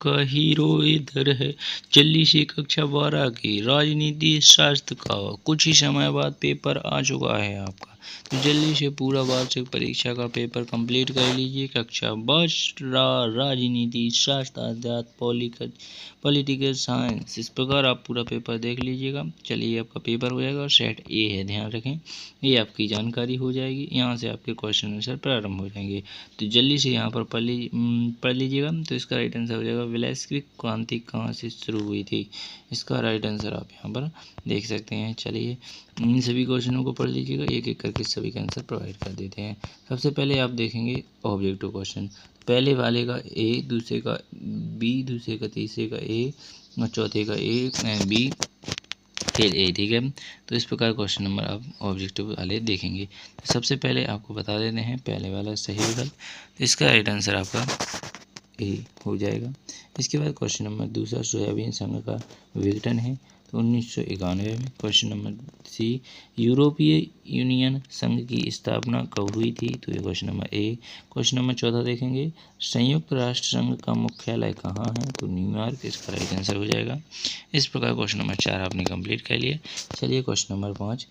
का हीरो इधर है। जल्दी से कक्षा 12 की राजनीति शास्त्र का कुछ ही समय बाद पेपर आ चुका है आपका, तो जल्दी से पूरा वार्षिक परीक्षा का पेपर कंप्लीट कर लीजिए। कक्षा 12 राजनीति शास्त्र अध्यात्म पॉलिटिकल साइंस, इस प्रकार आप पूरा पेपर देख लीजिएगा। चलिए आपका पेपर हो जाएगा और सेट ए है, ध्यान रखें, ये आपकी जानकारी हो जाएगी। यहाँ से आपके क्वेश्चन आंसर प्रारंभ हो जाएंगे, तो जल्दी से यहाँ पर पढ़ लीजिएगा। तो इसका राइट आंसर हो जाएगा वैश्विक क्रांति कहाँ से शुरू हुई थी, इसका राइट आंसर आप यहाँ पर देख सकते हैं। चलिए इन सभी क्वेश्चनों को पढ़ लीजिएगा, एक एक करके सभी का आंसर प्रोवाइड कर देते हैं। सबसे पहले आप देखेंगे ऑब्जेक्टिव क्वेश्चन, पहले वाले का ए, दूसरे का बी, दूसरे का तीसरे का ए और चौथे का ए, बी, फिर ए, ठीक है। तो इस प्रकार क्वेश्चन नंबर आप ऑब्जेक्टिव वाले देखेंगे। तो सबसे पहले आपको बता देते हैं पहले वाला सही विकल्प, तो इसका राइट आंसर आपका ए हो जाएगा। इसके बाद क्वेश्चन नंबर दूसरा, सोयाबीन संघ का विघटन है तो 1991 में। क्वेश्चन नंबर सी, यूरोपीय यूनियन संघ की स्थापना कब हुई थी, तो ये question number A. Question number चौथा देखेंगे, संयुक्त राष्ट्र संघ का मुख्यालय कहाँ है, तो न्यूयॉर्क, इसका राइट आंसर हो जाएगा। इस प्रकार क्वेश्चन नंबर 4 आपने कंप्लीट कर लिया। चलिए क्वेश्चन नंबर 5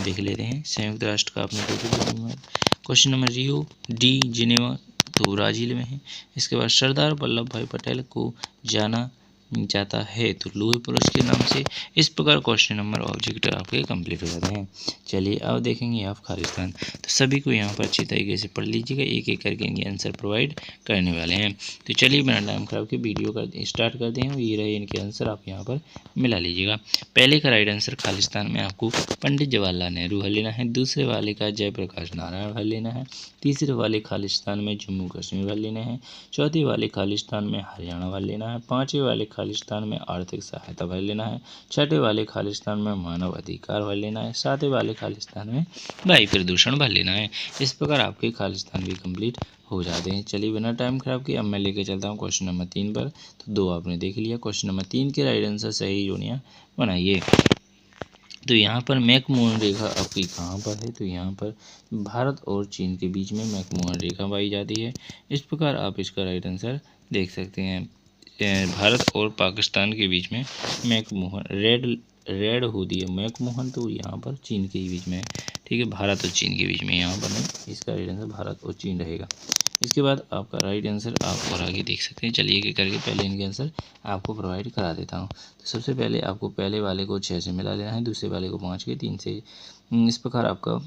देख लेते हैं। संयुक्त राष्ट्र का आपने देख लिया New York. Question number Rio de Geneva तो ब्राजील में है। इसके बाद सरदार वल्लभ भाई पटेल को जाना जाता है तो लौह पुरुष के नाम से। इस प्रकार क्वेश्चन नंबर ऑब्जेक्टिव आपके कंप्लीट हो जाते हैं। चलिए अब देखेंगे आप खालिस्तान, तो सभी को यहाँ पर अच्छी तरीके से पढ़ लीजिएगा, एक एक करके इनके आंसर प्रोवाइड करने वाले हैं। तो चलिए बिना टाइम खराब के वीडियो का स्टार्ट करते हैं। ये रहे इनके आंसर, आप यहाँ पर मिला लीजिएगा। पहले का राइट आंसर खालिस्तान में आपको पंडित जवाहरलाल नेहरू भर लेना है, दूसरे वाले का जयप्रकाश नारायण भर लेना है, तीसरे वाले खालिस्तान में जम्मू कश्मीर भर लेना है, चौथे वाले खालिस्तान में हरियाणा भर लेना है, पाँचवें वाले खालिस्तान में आर्थिक सहायता भर लेना है, छठे वाले खालिस्तान में मानव अधिकार भर लेना है, सातवें वाले खालिस्तान में वायु प्रदूषण भर लेना है। इस प्रकार आपके खालिस्तान भी कंप्लीट हो जाते हैं। चलिए बिना टाइम खराब किए अब मैं लेके चलता हूँ क्वेश्चन नंबर 3 पर। तो 2 आपने देख लिया, क्वेश्चन नंबर 3 के राइट आंसर सही यूनियन बनाइए। तो यहाँ पर मैकमोहन रेखा आपकी कहाँ पर है, तो यहाँ पर भारत और चीन के बीच में मैकमोहन रेखा पाई जाती है। इस प्रकार आप इसका राइट आंसर देख सकते हैं। भारत और पाकिस्तान के बीच में मैकमोहन रेड होती है मैकमोहन, तो यहाँ पर चीन के बीच में है, ठीक है, भारत और चीन के बीच में यहाँ पर नहीं। इसका राइट आंसर भारत और चीन रहेगा। इसके बाद आपका राइट आंसर आप और आगे देख सकते हैं। चलिए एक करके पहले इनके आंसर आपको प्रोवाइड करा देता हूँ। तो सबसे पहले आपको पहले वाले को 6 से मिला लेना है, दूसरे वाले को 5 के 3 से। इस प्रकार आपका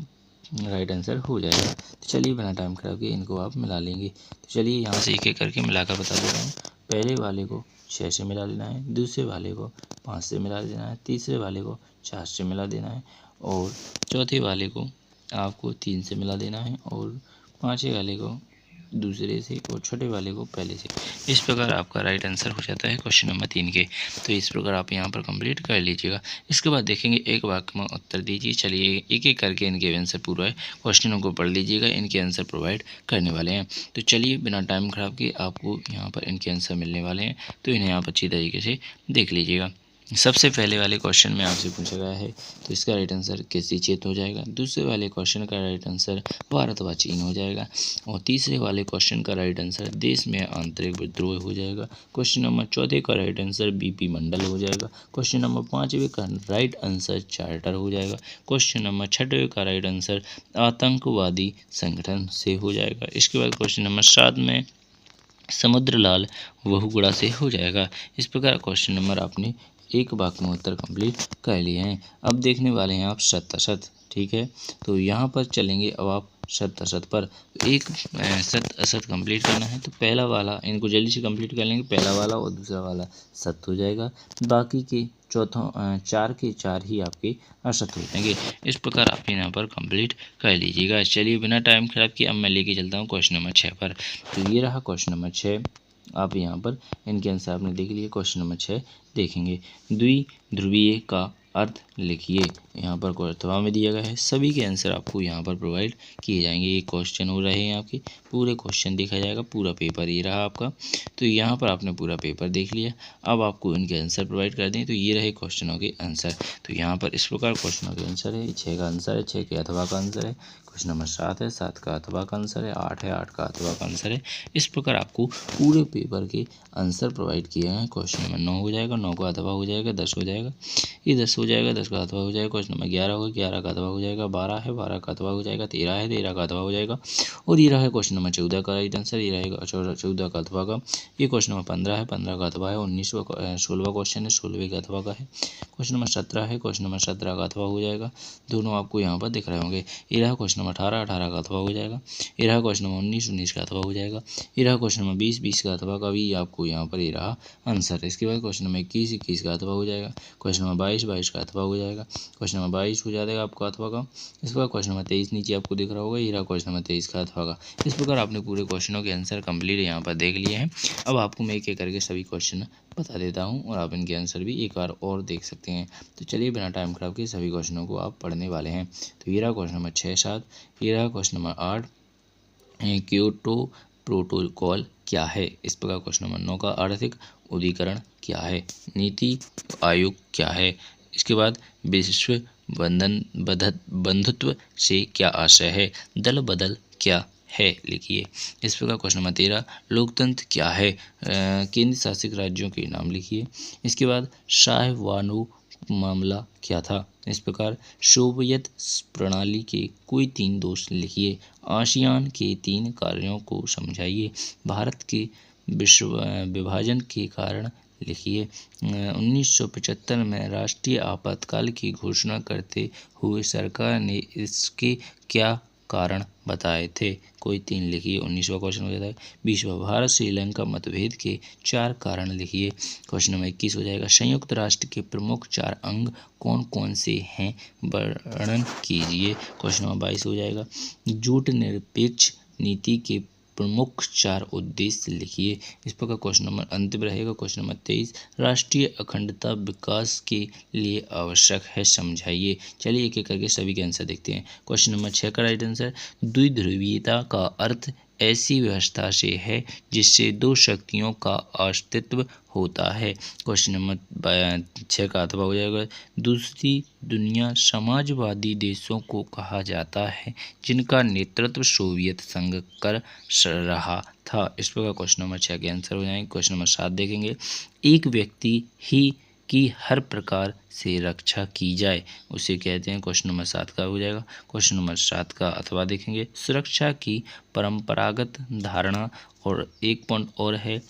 राइट आंसर हो जाएगा। तो चलिए बिना टाइम खराब किए इनको आप मिला लेंगे। तो चलिए यहाँ से एक एक करके मिलाकर बता देता हूँ। पहले वाले को 6 से मिला लेना है, दूसरे वाले को 5 से मिला देना है, तीसरे वाले को 4 से मिला देना है और चौथे वाले को आपको 3 से मिला देना है और पाँचवें वाले को दूसरे से और छठे वाले को पहले से। इस प्रकार आपका राइट आंसर हो जाता है क्वेश्चन नंबर 3 के। तो इस प्रकार आप यहाँ पर कंप्लीट कर लीजिएगा। इसके बाद देखेंगे एक वाक्य में उत्तर दीजिए। चलिए एक एक करके इनके आंसर पूरा है क्वेश्चनों को पढ़ लीजिएगा, इनके आंसर प्रोवाइड करने वाले हैं। तो चलिए बिना टाइम खराब किए आपको यहाँ पर इनके आंसर मिलने वाले हैं, तो इन्हें आप अच्छी तरीके से देख लीजिएगा। सबसे पहले वाले क्वेश्चन में आपसे पूछा गया है तो इसका राइट आंसर किसी क्षेत्र हो जाएगा। दूसरे वाले क्वेश्चन का राइट आंसर भारत व चीन हो जाएगा और तीसरे वाले क्वेश्चन का राइट आंसर देश में आंतरिक विद्रोह हो जाएगा। क्वेश्चन नंबर 14 का राइट आंसर बीपी मंडल हो जाएगा। क्वेश्चन नंबर 5वें का राइट आंसर चार्टर हो जाएगा। क्वेश्चन नंबर 6वें का राइट आंसर आतंकवादी संगठन से हो जाएगा। इसके बाद क्वेश्चन नंबर 7 में समुद्रलाल बहुगुणा से हो जाएगा। इस प्रकार क्वेश्चन नंबर आपने एक वाक्य में उत्तर कंप्लीट कर लिए हैं। अब देखने वाले हैं आप शत असत, ठीक है। तो यहाँ पर चलेंगे अब आप शत असत पर। तो एक शत असत कंप्लीट करना है तो पहला वाला इनको जल्दी से कंप्लीट कर लेंगे, पहला वाला और दूसरा वाला सत्य हो जाएगा, बाकी के चौथा 4 के 4 ही आपके असत हो जाएंगे। इस प्रकार आप यहाँ पर कंप्लीट कर लीजिएगा। चलिए बिना टाइम खराब किए अब मैं लेके चलता हूँ क्वेश्चन नंबर 6 पर। तो ये रहा क्वेश्चन नंबर 6। आप यहाँ पर इनके आंसर आपने देख लिए। क्वेश्चन नंबर 6 देखेंगे, द्विध्रुवीय का अर्थ लिखिए। यहाँ पर अथवा में दिया गया है, सभी के आंसर आपको यहाँ पर प्रोवाइड किए जाएंगे। ये क्वेश्चन हो रहे हैं आपके, पूरे क्वेश्चन देखा जाएगा, पूरा पेपर ये रहा आपका। तो यहाँ पर आपने पूरा पेपर देख लिया, अब आपको इनके आंसर प्रोवाइड कर दें। तो ये रहे क्वेश्चनों के आंसर। तो यहाँ पर इस प्रकार क्वेश्चनों के आंसर है, 6 का आंसर है, 6 के अथवा का आंसर है। क्वेश्चन नंबर 7 है 7 का अथवा का आंसर है, 8 है 8 का अथवा का आंसर है। इस प्रकार आपको पूरे पेपर के आंसर प्रोवाइड किए हैं। क्वेश्चन नंबर 9 हो जाएगा, 9 का अथवा हो जाएगा, 10 हो जाएगा, ये 10 हो जाएगा, 10 का अथवा हो जाएगा। क्वेश्चन नंबर 11 होगा, 11 का अथवा हो जाएगा, 12 है 12 का अथवा हो जाएगा, 13 है 13 का अथवा हो जाएगा, और ये रहा है क्वेश्चन नंबर 14 का राइट आंसर, ये रहेगा 14 का अथवा का। ये क्वेश्चन नंबर 15 है 15 का अथवा है, 16वां क्वेश्चन है 16वें का अथवा का है। क्वेश्चन नंबर 17 है, क्वेश्चन नंबर 17 का अथवा हो जाएगा, दोनों आपको यहाँ पर दिख रहे होंगे। ये रहा क्वेश्चन नंबर 18 18 का अथवा हो जाएगा, ये रहा क्वेश्चन नंबर 19 19 का अथवा हो जाएगा, ये रहा क्वेश्चन नंबर 20 20 का अथवा का भी आपको यहाँ पर ये रहा आंसर। इसके बाद क्वेश्चन नंबर 21 21 का अथवा हो जाएगा, क्वेश्चन नंबर 22 22 का अथवा हो जाएगा, क्वेश्चन नंबर 22 हो जाएगा आपका अथवा का। इसके बाद क्वेश्चन नंबर 23 नीचे आपको दिख रहा होगा, ये रहा क्वेश्चन नंबर 23 का अथवा का। इस प्रकार आपने पूरे क्वेश्चनों के आंसर कंप्लीट यहाँ पर देख लिए हैं। अब आपको मैं एक एक करके सभी क्वेश्चन बता देता हूँ और आप इनके आंसर भी एक बार और देख सकते हैं। तो चलिए बिना टाइम खराब किए सभी क्वेश्चनों को आप पढ़ने वाले हैं। तो ये रहा क्वेश्चन नंबर 6 7, ये रहा क्वेश्चन नंबर 8, क्योटो प्रोटोकॉल क्या है। इस प्रकार क्वेश्चन नंबर 9 का आर्थिक उदारीकरण क्या है, नीति आयोग क्या है। इसके बाद विश्व बंधुत्व से क्या आशय है, दल बदल क्या है लिखिए। इस प्रकार क्वेश्चन नंबर 13 लोकतंत्र क्या है, केंद्र शासित राज्यों के नाम लिखिए। इसके बाद शाहवानो मामला क्या था। इस प्रकार सोवियत प्रणाली के कोई 3 दोष लिखिए। आसियान के 3 कार्यों को समझाइए। भारत के विश्व विभाजन के कारण लिखिए। 1975 में राष्ट्रीय आपातकाल की घोषणा करते हुए सरकार ने इसके क्या कारण बताए थे, कोई 3 लिखिए। 19वां क्वेश्चन हो जाता है। 20वां भारत श्रीलंका मतभेद के 4 कारण लिखिए। क्वेश्चन नंबर 21 हो जाएगा। संयुक्त राष्ट्र के प्रमुख 4 अंग कौन कौन से हैं, वर्णन कीजिए। क्वेश्चन नंबर 22 हो जाएगा। जूट निरपेक्ष नीति के प्रमुख 4 उद्देश्य लिखिए। इस प्रकार क्वेश्चन नंबर अंतिम रहेगा क्वेश्चन नंबर 23 राष्ट्रीय अखंडता विकास के लिए आवश्यक है, समझाइए। चलिए एक एक करके सभी के आंसर देखते हैं। क्वेश्चन नंबर 6 का राइट आंसर द्विध्रुवीयता का अर्थ ऐसी व्यवस्था से है जिससे 2 शक्तियों का अस्तित्व होता है। क्वेश्चन नंबर 6 का अथवा हो जाएगा। दूसरी दुनिया समाजवादी देशों को कहा जाता है जिनका नेतृत्व सोवियत संघ कर रहा था। इस प्रकार क्वेश्चन नंबर 6 के आंसर हो जाएंगे। क्वेश्चन नंबर 7 देखेंगे। एक व्यक्ति ही की हर प्रकार से रक्षा की जाए उसे कहते हैं। क्वेश्चन नंबर 7 का हो जाएगा। क्वेश्चन नंबर 7 का अथवा देखेंगे। सुरक्षा की परंपरागत धारणा, और एक पॉइंट और है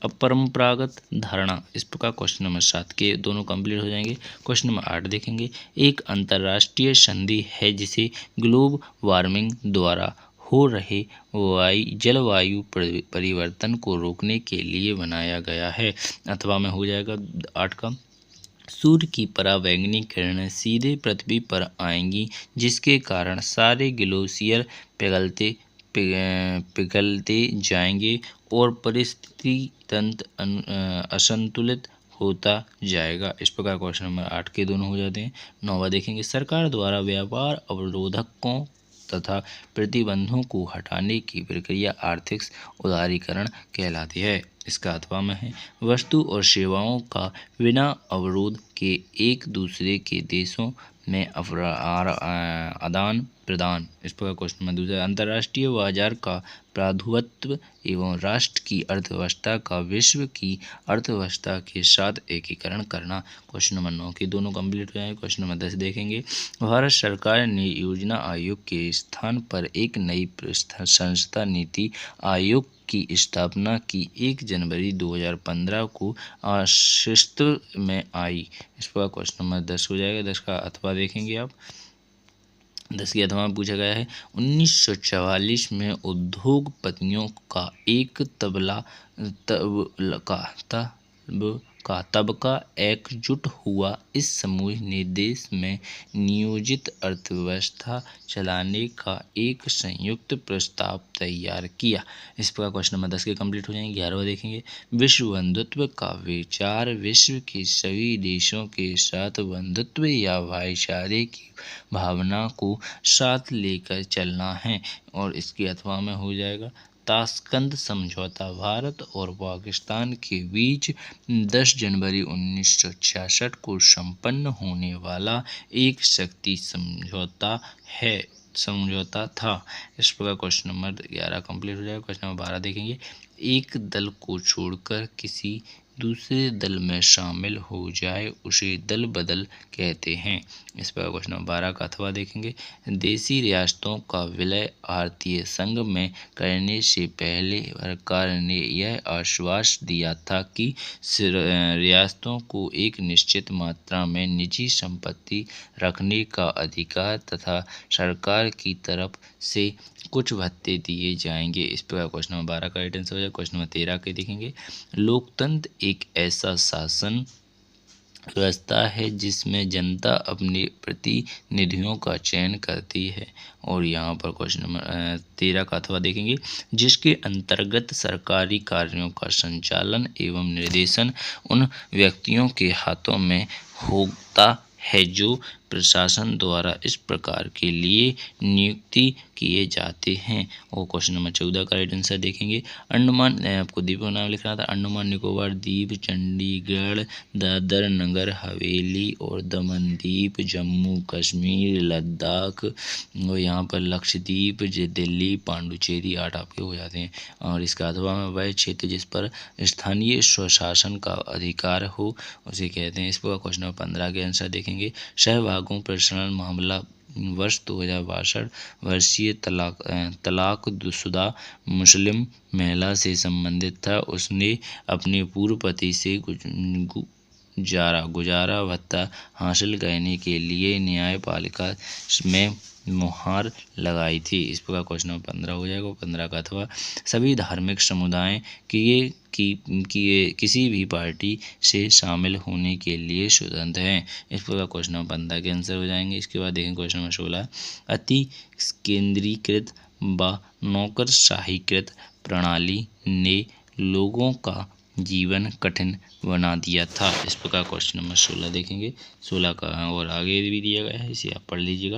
अपरंपरागत धारणा। इस प्रकार क्वेश्चन नंबर 7 के दोनों कंप्लीट हो जाएंगे। क्वेश्चन नंबर 8 देखेंगे। एक अंतर्राष्ट्रीय संधि है जिसे ग्लोब वार्मिंग द्वारा हो रहे जलवायु परिवर्तन को रोकने के लिए बनाया गया है। अथवा में हो जाएगा 8 का। सूर्य की पराबैंगनी किरणें सीधे पृथ्वी पर आएंगी जिसके कारण सारे ग्लेशियर पिघलते जाएंगे और परिस्थिति तंत्र असंतुलित होता जाएगा। इस प्रकार क्वेश्चन नंबर 8 के दोनों हो जाते हैं। 9वां देखेंगे। सरकार द्वारा व्यापार अवरोधकों तथा प्रतिबंधों को हटाने की प्रक्रिया आर्थिक उदारीकरण कहलाती है। इसका अथवा में है वस्तु और सेवाओं का बिना अवरोध के एक दूसरे के देशों में आदान प्रदान। इस प्रकार क्वेश्चन नंबर 2 अंतर्राष्ट्रीय बाजार का प्रादुर्भाव एवं राष्ट्र की अर्थव्यवस्था का विश्व की अर्थव्यवस्था के साथ एकीकरण करना। क्वेश्चन नंबर 9 के दोनों कंप्लीट हो जाएंगे। क्वेश्चन नंबर 10 देखेंगे। भारत सरकार ने योजना आयोग के स्थान पर एक नई संस्था नीति आयोग की स्थापना की 1 जनवरी 2015 को अस्तित्व में आई। इस पर क्वेश्चन नंबर 10 हो जाएगा। 10 का अथवा देखेंगे आप। 10 के अथवा में पूछा गया है 1944 में उद्योगपतियों का एक तबका एकजुट हुआ। इस समूह ने देश में नियोजित अर्थव्यवस्था चलाने का एक संयुक्त प्रस्ताव तैयार किया। इस प्रकार क्वेश्चन नंबर 10 के कंप्लीट हो जाएंगे। 11वां देखेंगे। विश्व बंधुत्व का विचार विश्व के सभी देशों के साथ बंधुत्व या भाईचारे की भावना को साथ लेकर चलना है। और इसके अथवा में हो जाएगा ताशकंद समझौता भारत और पाकिस्तान के बीच 10 जनवरी 1966 को संपन्न होने वाला एक शक्ति समझौता है। समझौता था। इस प्रकार क्वेश्चन नंबर 11 कंप्लीट हो जाएगा। क्वेश्चन नंबर 12 देखेंगे। एक दल को छोड़कर किसी दूसरे दल में शामिल हो जाए उसे दल बदल कहते हैं। इस पर क्वेश्चन नंबर 12 का अथवा देखेंगे। देशी रियासतों का विलय भारतीय संघ में करने से पहले सरकार ने यह आश्वास दिया था कि रियासतों को एक निश्चित मात्रा में निजी संपत्ति रखने का अधिकार तथा सरकार की तरफ से कुछ भत्ते दिए जाएंगे। इस प्रकार क्वेश्चन नंबर 12 का राइट आंसर हो जाएगा। क्वेश्चन नंबर 13 के देखेंगे। लोकतंत्र एक ऐसा शासन व्यवस्था है जिसमें जनता अपने प्रतिनिधियों का चयन करती है। और यहाँ पर क्वेश्चन नंबर 13 का अथवा देखेंगे। जिसके अंतर्गत सरकारी कार्यों का संचालन एवं निर्देशन उन व्यक्तियों के हाथों में होता है जो प्रशासन द्वारा इस प्रकार के लिए नियुक्ति किए जाते हैं। और क्वेश्चन नंबर 14 का राइट आंसर देखेंगे। अंडमान, आपको द्वीपों का नाम लिखना था। अंडमान निकोबार द्वीप, चंडीगढ़, दादर नगर हवेली और दमन द्वीप, जम्मू कश्मीर, लद्दाख और यहाँ पर लक्षद्वीप, दिल्ली, पांडुचेरी 8 आपके हो जाते हैं। और इसका अथवा में वह क्षेत्र जिस पर स्थानीय स्वशासन का अधिकार हो उसे कहते हैं। इस पर क्वेश्चन नंबर 15 के आंसर देखेंगे। सहभागों प्रसारण मामला वर्ष 2062 वर्षीय तलाकशुदा मुस्लिम महिला से संबंधित था। उसने अपने पूर्व पति से गुजारा भत्ता हासिल करने के लिए न्यायपालिका में मुहर लगाई थी। इस प्रकार क्वेश्चन नंबर 15 हो जाएगा। 15 का अथवा सभी धार्मिक समुदाय किसी भी पार्टी से शामिल होने के लिए स्वतंत्र हैं। इस प्रकार क्वेश्चन नंबर 15 के आंसर हो जाएंगे। इसके बाद देखेंगे क्वेश्चन नंबर 16। अति केंद्रीकृत व नौकरशाहीकृत प्रणाली ने लोगों का जीवन कठिन बना दिया था। इस प्रकार क्वेश्चन नंबर 16 देखेंगे। 16 का और आगे भी दिया गया है, इसे आप पढ़ लीजिएगा।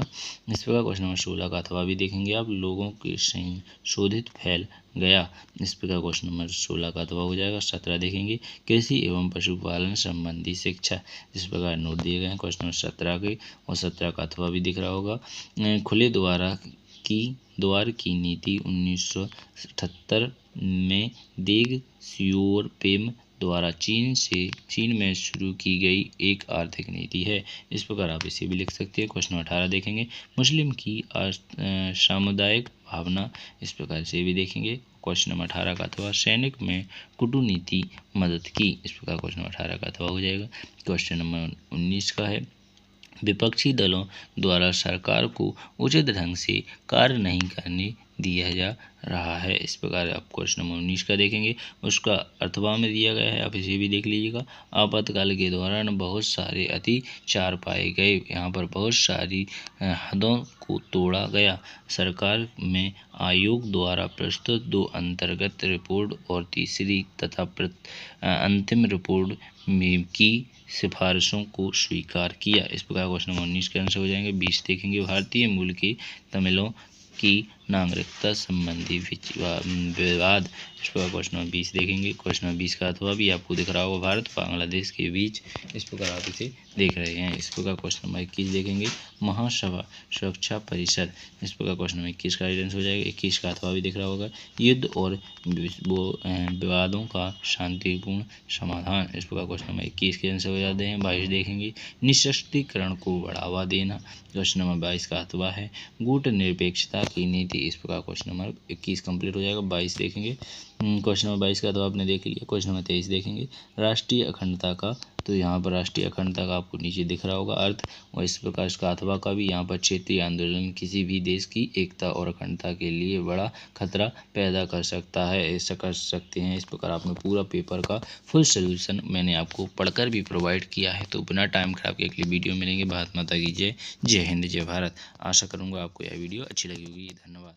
इस प्रकार क्वेश्चन नंबर 16 का अथवा भी देखेंगे आप। लोगों के संशोधित फैल गया। इस प्रकार क्वेश्चन नंबर 16 का अथवा हो जाएगा। 17 देखेंगे। कृषि एवं पशुपालन संबंधी शिक्षा। इस प्रकार नोट दिए गए हैं क्वेश्चन नंबर 17 के। और 17 का अथवा भी दिख रहा होगा। खुले द्वार की नीति 1978 में देंग सियोपिंग द्वारा चीन में शुरू की गई एक आर्थिक नीति है। इस प्रकार आप इसे भी लिख सकते हैं। क्वेश्चन 18 देखेंगे। मुस्लिम की सामुदायिक भावना। इस प्रकार से भी देखेंगे। क्वेश्चन नंबर 18 का अथवा सैनिक में कूटनीति मदद की। इस प्रकार क्वेश्चन नंबर 18 का अथवा हो जाएगा। क्वेश्चन नंबर 19 का है। विपक्षी दलों द्वारा सरकार को उचित ढंग से कार्य नहीं करने दिया जा रहा है। इस प्रकार आप क्वेश्चन नंबर 19 का देखेंगे। उसका अथवा में दिया गया है, आप इसे भी देख लीजिएगा। आपातकाल के दौरान बहुत सारे अत्याचार पाए गए। यहाँ पर बहुत सारी हदों को तोड़ा गया। सरकार में आयोग द्वारा प्रस्तुत 2 अंतर्गत रिपोर्ट और तीसरी तथा अंतिम रिपोर्ट में की सिफारिशों को स्वीकार किया। इस प्रकार क्वेश्चन नंबर 19 के आंसर हो जाएंगे। 20 देखेंगे। भारतीय मूल के तमिलों की नागरिकता संबंधी विवाद। इस प्रकार क्वेश्चन नंबर 20 देखेंगे। क्वेश्चन नंबर 20 का अथवा भी आपको दिख रहा होगा। भारत बांग्लादेश के बीच। इस प्रकार आप इसे देख रहे हैं। इस प्रकार क्वेश्चन नंबर 21 देखेंगे। महासभा सुरक्षा परिषद। इस प्रकार क्वेश्चन नंबर 21 का आंसर हो जाएगा। 21 का अथवा भी दिख रहा होगा। युद्ध और विवादों का शांतिपूर्ण समाधान। इस प्रकार क्वेश्चन नंबर 21 के आंसर हो जाते हैं। 22 देखेंगे। निःशस्त्रीकरण को बढ़ावा देना। क्वेश्चन नंबर 22 का अथवा है गुट निरपेक्षता की नीति। इस प्रकार क्वेश्चन नंबर 21 कंप्लीट हो जाएगा। 22 देखेंगे। क्वेश्चन नंबर 22 का अथवा आपने देख लिया। क्वेश्चन नंबर 23 देखेंगे। राष्ट्रीय अखंडता का, तो यहाँ पर राष्ट्रीय अखंडता का आपको नीचे दिख रहा होगा अर्थ। और इस प्रकार इसका अथवा का भी यहाँ पर क्षेत्रीय आंदोलन किसी भी देश की एकता और अखंडता के लिए बड़ा खतरा पैदा कर सकता है, ऐसा कर सकते हैं। इस प्रकार आपने पूरा पेपर का फुल सोल्यूशन मैंने आपको पढ़कर भी प्रोवाइड किया है। तो बिना टाइम खराब के अगली वीडियो मिलेंगे। भारत माता की जय। जय हिंद, जय भारत। आशा करूँगा आपको यह वीडियो अच्छी लगी होगी। धन्यवाद।